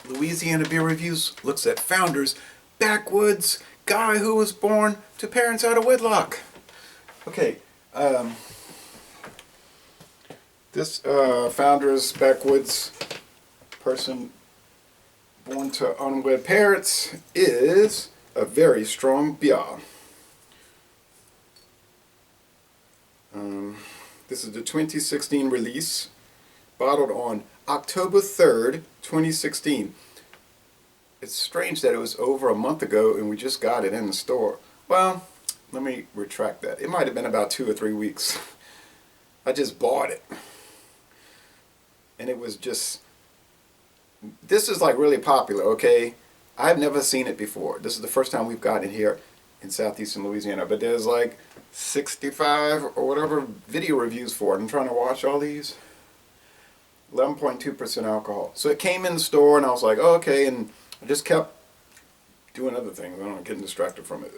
Louisiana Beer Reviews looks at founders, Backwoods, guy who was born to parents out of wedlock. Okay, this founders, Backwoods person born to unwed parents is a very strong beer. This is the 2016 release, bottled on October 3rd, 2016. It's strange that it was over a month ago and we just got it in the store. Well, let me retract that. It might have been about 2 or 3 weeks. I just bought it. And it was just... This is like really popular, okay? I've never seen it before. This is the first time we've gotten it here in southeastern Louisiana. But there's like 65 or whatever video reviews for it. I'm trying to watch all these. 11.2% alcohol. So it came in the store and I was like, oh, okay, and I just kept doing other things. I don't know, getting distracted from it.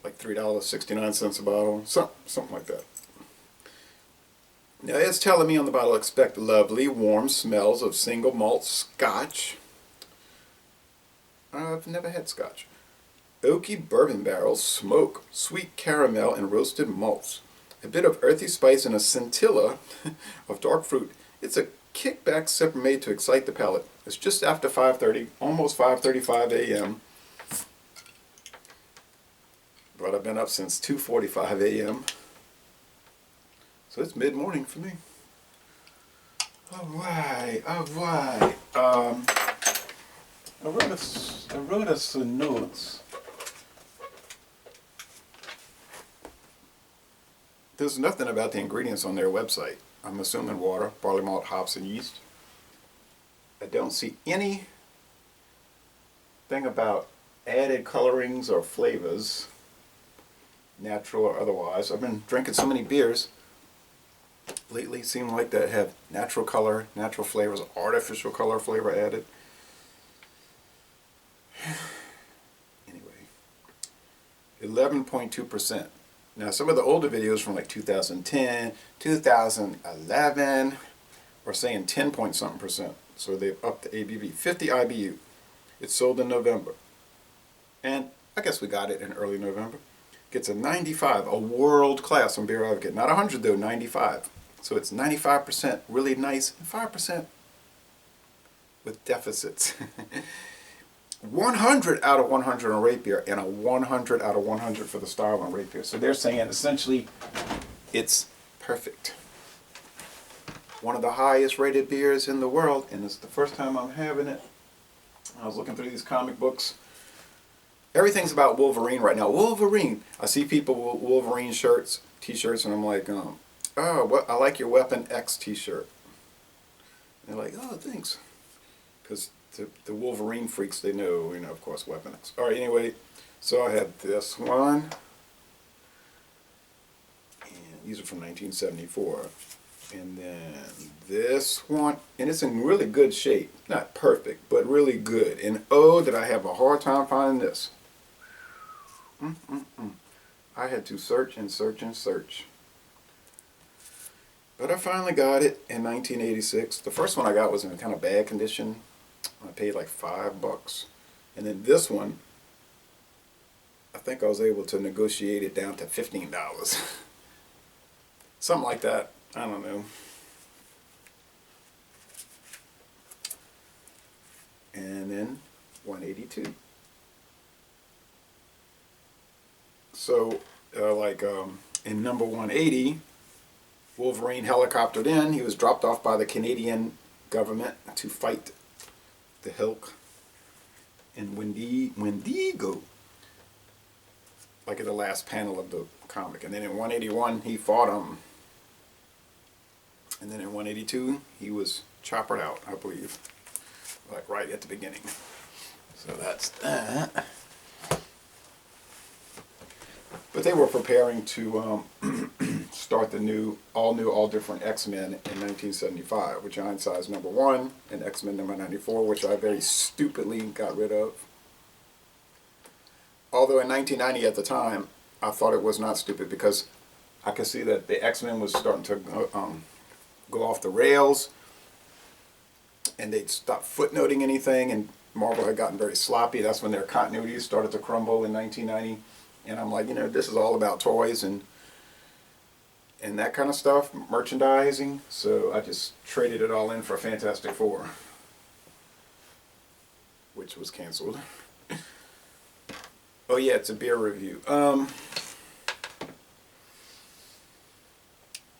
Like $3.69 a bottle, something like that. Now it's telling me on the bottle, expect lovely, warm smells of single malt scotch. I've never had scotch. Oaky bourbon barrels, smoke, sweet caramel, and roasted malts. A bit of earthy spice and a scintilla of dark fruit. It's a kickback sipper made to excite the palate. It's just after 5:30, almost 5:35 a.m. But I've been up since 2:45 a.m. So it's mid-morning for me. Alright. I wrote us some notes. There's nothing about the ingredients on their website. I'm assuming water, barley malt, hops, and yeast. I don't see anything about added colorings or flavors, natural or otherwise. I've been drinking so many beers lately, seem like that have natural color, natural flavors, artificial color flavor added. Anyway, 11.2%. Now some of the older videos from like 2010, 2011 are saying 10 point something percent. So they've upped the ABV. 50 IBU. It's sold in November. And I guess we got it in early November. Gets a 95, a world class on Beer Advocate. Not 100 though, 95. So it's 95% really nice and 5% with deficits. 100 out of 100 on rate beer and a 100 out of 100 for the style on rate beer. So they're saying essentially it's perfect. One of the highest rated beers in the world, and it's the first time I'm having it. I was looking through these comic books. Everything's about Wolverine right now. Wolverine. I see people with Wolverine shirts, t-shirts, and I'm like, oh, I like your Weapon X t-shirt. And they're like, oh, thanks. Because the Wolverine freaks, they know, of course, Weapon X. All right, anyway, so I had this one. And these are from 1974. And then this one, and it's in really good shape. Not perfect, but really good. And oh, did I have a hard time finding this. I had to search and search and search. But I finally got it in 1986. The first one I got was in kind of bad condition. I paid like $5. And then this one, I think I was able to negotiate it down to $15. Something like that. I don't know. And then 182. So, in number 180, Wolverine helicoptered in. He was dropped off by the Canadian government to fight the Hulk in Wendigo. Like at the last panel of the comic. And then in 181, he fought him. And then in 182, he was choppered out, I believe. Like right at the beginning. So that's that. But they were preparing to start the all different X-Men in 1975, which Iron Size number 1 and X-Men number 94, which I very stupidly got rid of. Although in 1990 at the time, I thought it was not stupid because I could see that the X-Men was starting to go off the rails. and they'd stop footnoting anything, and Marvel had gotten very sloppy. That's when their continuity started to crumble in 1990. And I'm like, this is all about toys and that kind of stuff, merchandising. So I just traded it all in for Fantastic Four, which was canceled. Oh yeah, it's a beer review. All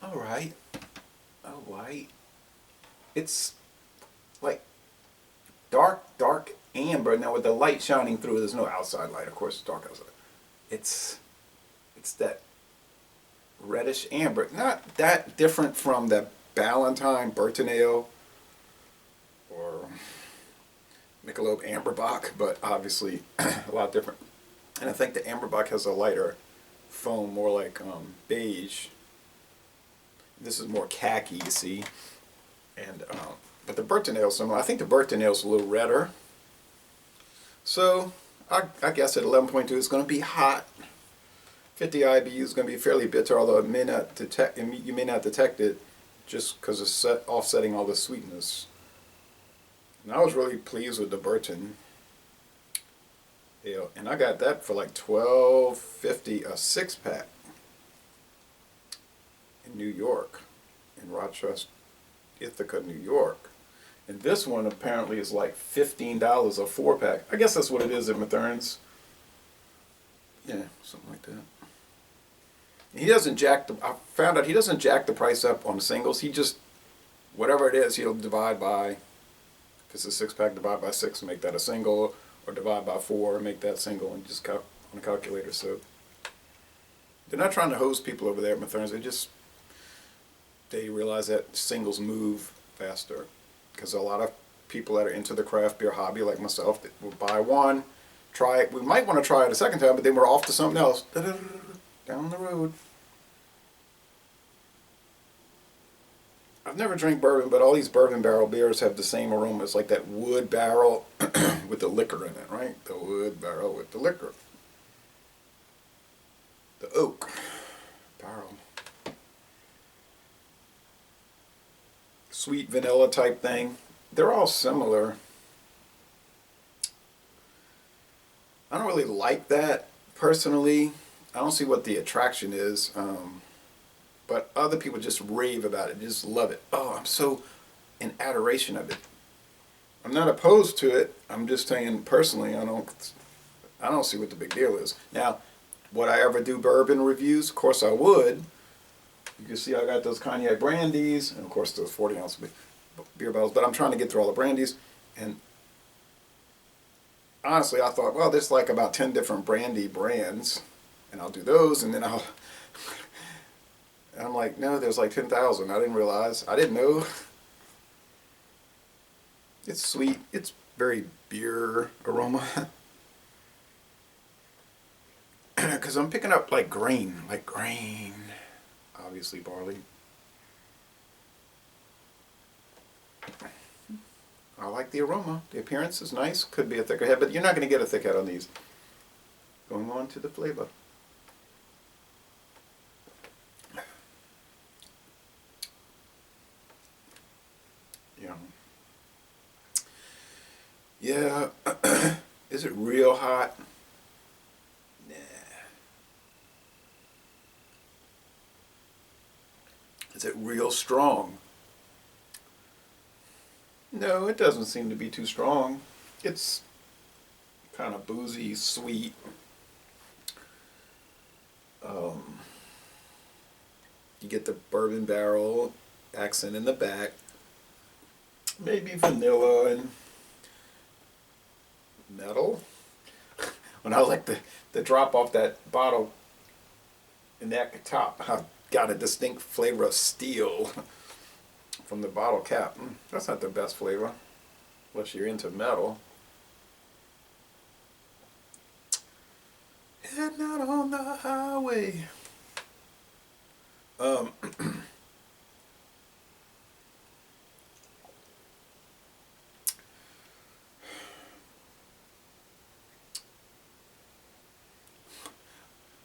right. It's like dark amber. Now with the light shining through, there's no outside light. Of course, it's dark outside. It's that reddish amber. Not that different from the Ballantine Burton Ale or Michelob Amberbach, but obviously a lot different. And I think the Amberbach has a lighter foam, more like beige. This is more khaki, you see. And but the Burton Ale is similar. I think the Burton Ale is a little redder. So I guess at 11.2 it's going to be hot. 50 IBU is going to be fairly bitter, although you may not detect it just because it's offsetting all the sweetness. And I was really pleased with the Burton Ale, and I got that for like $12.50 a 6-pack in New York, in Rochester, Ithaca, New York. And this one apparently is like $15 a 4-pack. I guess that's what it is at Mathern's. Yeah, something like that. He doesn't I found out he doesn't jack the price up on singles. He just, whatever it is, he'll divide by, if it's a 6-pack, divide by 6 and make that a single, or divide by 4 and make that single, and just on a calculator. So they're not trying to hose people over there at Mathern's. They realize that singles move faster, because a lot of people that are into the craft beer hobby, like myself, that will buy one, try it. We might want to try it a second time, but then we're off to something else. Down the road. I've never drank bourbon, but all these bourbon barrel beers have the same aroma. It's like that wood barrel with the liquor in it, right? The wood barrel with the liquor. The oak barrel. Sweet vanilla type thing. They're all similar. I don't really like that personally. I don't see what the attraction is, but other people just rave about it, just love it. Oh, I'm so in adoration of it. I'm not opposed to it. I'm just saying personally, I don't see what the big deal is. Now, would I ever do bourbon reviews? Of course I would. You can see I got those cognac brandies, and of course those 40-ounce beer bottles. But I'm trying to get through all the brandies, and honestly, I thought, well, there's like about 10 different brandy brands. And I'll do those, and then and I'm like, no, there's like 10,000. I didn't realize. I didn't know. It's sweet. It's very beer aroma. Because I'm picking up like grain. Obviously barley. I like the aroma. The appearance is nice. Could be a thicker head, but you're not going to get a thick head on these. Going on to the flavor. Yeah. Is it real hot? Nah. Is it real strong? No, it doesn't seem to be too strong. It's kind of boozy, sweet. You get the bourbon barrel accent in the back. Maybe vanilla and metal. When I like the drop off that bottle in that top, I got a distinct flavor of steel from the bottle cap. That's not the best flavor, unless you're into metal. Heading out on the highway.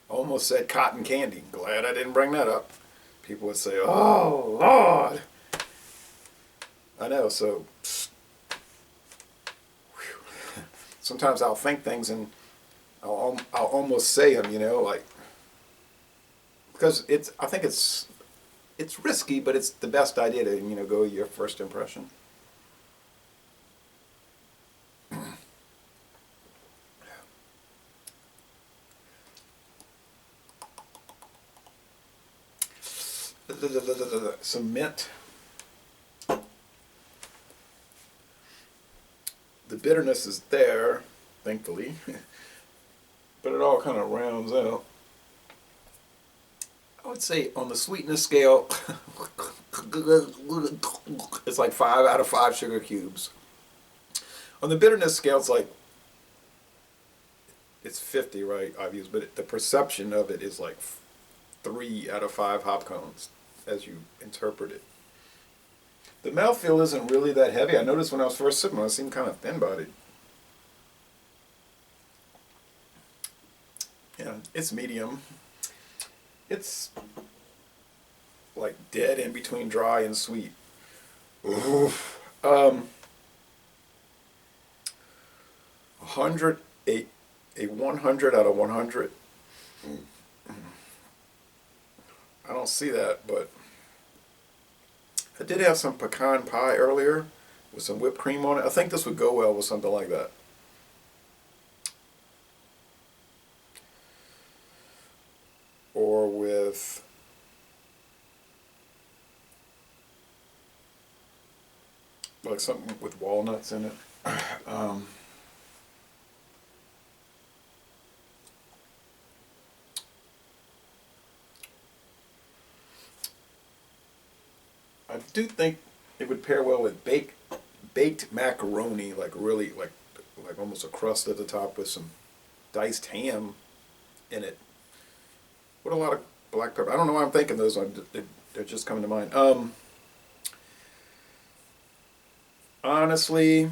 Almost said cotton candy. Glad I didn't bring that up. People would say, oh, Lord. I know, so sometimes I'll think things and I'll almost say them, you know, like, because I think it's risky, but it's the best idea to, you know, go with your first impression. Some mint. The bitterness is there, thankfully, but it all kind of rounds out. I would say on the sweetness scale, it's like 5 out of 5 sugar cubes. On the bitterness scale, it's 50, right? I've used, but the perception of it is like 3 out of 5 hop cones as you interpret it. The mouthfeel isn't really that heavy. I noticed when I was first sipping, it seemed kind of thin-bodied. Yeah, it's medium. It's like dead in between dry and sweet. Oof. 100, a 100 out of 100. I don't see that, but I did have some pecan pie earlier with some whipped cream on it. I think this would go well with something like that. Or with like something with walnuts in it. I do think it would pair well with baked macaroni, like really like almost a crust at the top with some diced ham in it. With a lot of black pepper. I don't know why I'm thinking those. They're just coming to mind. Honestly,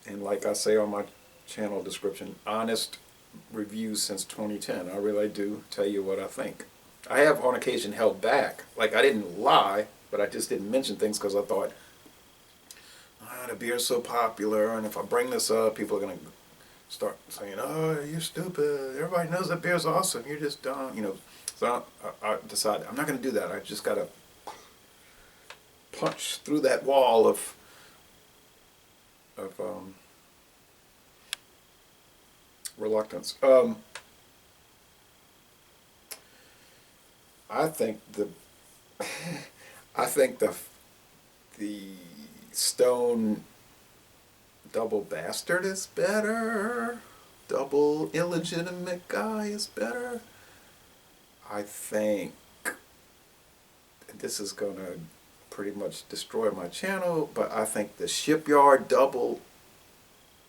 and like I say on my channel description, honest reviews since 2010. I really do tell you what I think. I have on occasion held back. Like I didn't lie, but I just didn't mention things because I thought, the beer's so popular, and if I bring this up, people are going to start saying, oh, you're stupid. Everybody knows that beer's awesome. You're just dumb. You know, so I decided I'm not going to do that. I just got to punch through that wall of reluctance. I think the Stone Double Bastard is better. Double Illegitimate Guy is better. I think this is gonna pretty much destroy my channel, but I think the Shipyard Double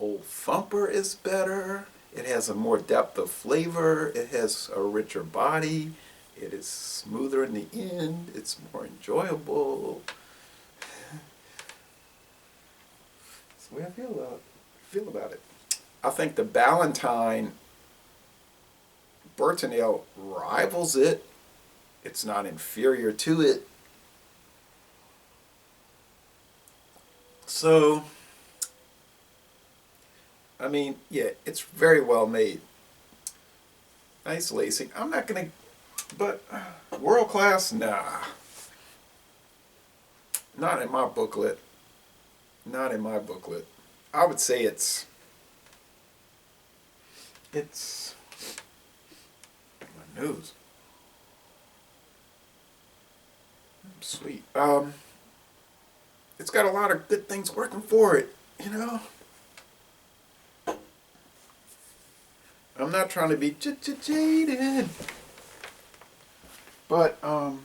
Old Thumper is better. It has a more depth of flavor. It has a richer body. It is smoother in the end. It's more enjoyable. That's the way I feel about it. I think the Ballantine Burton Ale rivals it. It's not inferior to it. So, I mean, yeah, it's very well made. Nice lacing. I'm not going to, but world class, nah. Not in my booklet. Not in my booklet. I would say it's my nose. Sweet. It's got a lot of good things working for it, you know. I'm not trying to be jaded, but I'm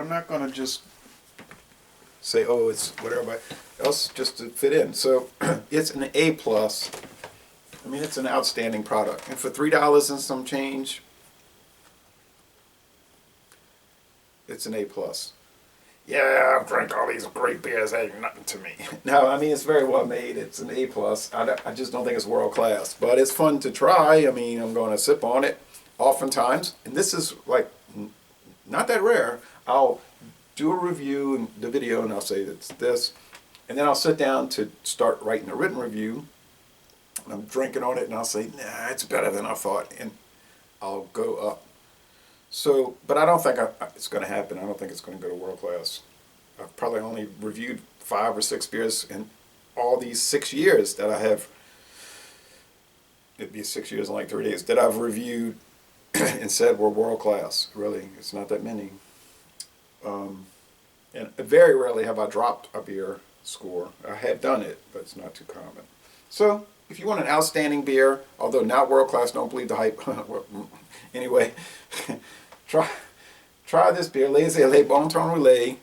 not gonna just say, oh, it's what everybody else just to fit in. So it's an A plus. I mean, it's an outstanding product, and for $3 and some change, it's an A plus. Yeah, I've drank all these great beers, ain't nothing to me. No, I mean, it's very well made. It's an A plus. I just don't think it's world class, but it's fun to try. I mean, I'm going to sip on it oftentimes, and this is like not that rare. I'll do a review and the video, and I'll say it's this, and then I'll sit down to start writing a written review. And I'm drinking on it, and I'll say, nah, it's better than I thought, and I'll go up. So, but I don't think it's going to happen. I don't think it's going to go to world class. I've probably only reviewed 5 or 6 beers in all these 6 years that I have. It'd be 6 years and like 3 days that I've reviewed and said were world class. Really, it's not that many. And very rarely have I dropped a beer score. I have done it, but it's not too common. So, if you want an outstanding beer, although not world class, don't believe the hype. Anyway, try this beer, Les Allées Bon Ton Roulé.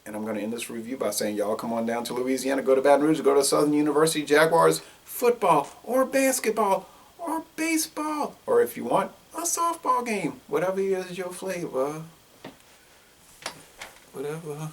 And I'm going to end this review by saying, y'all come on down to Louisiana, go to Baton Rouge, go to Southern University Jaguars football or basketball or baseball, or if you want, a softball game. Whatever is your flavor. Whatever.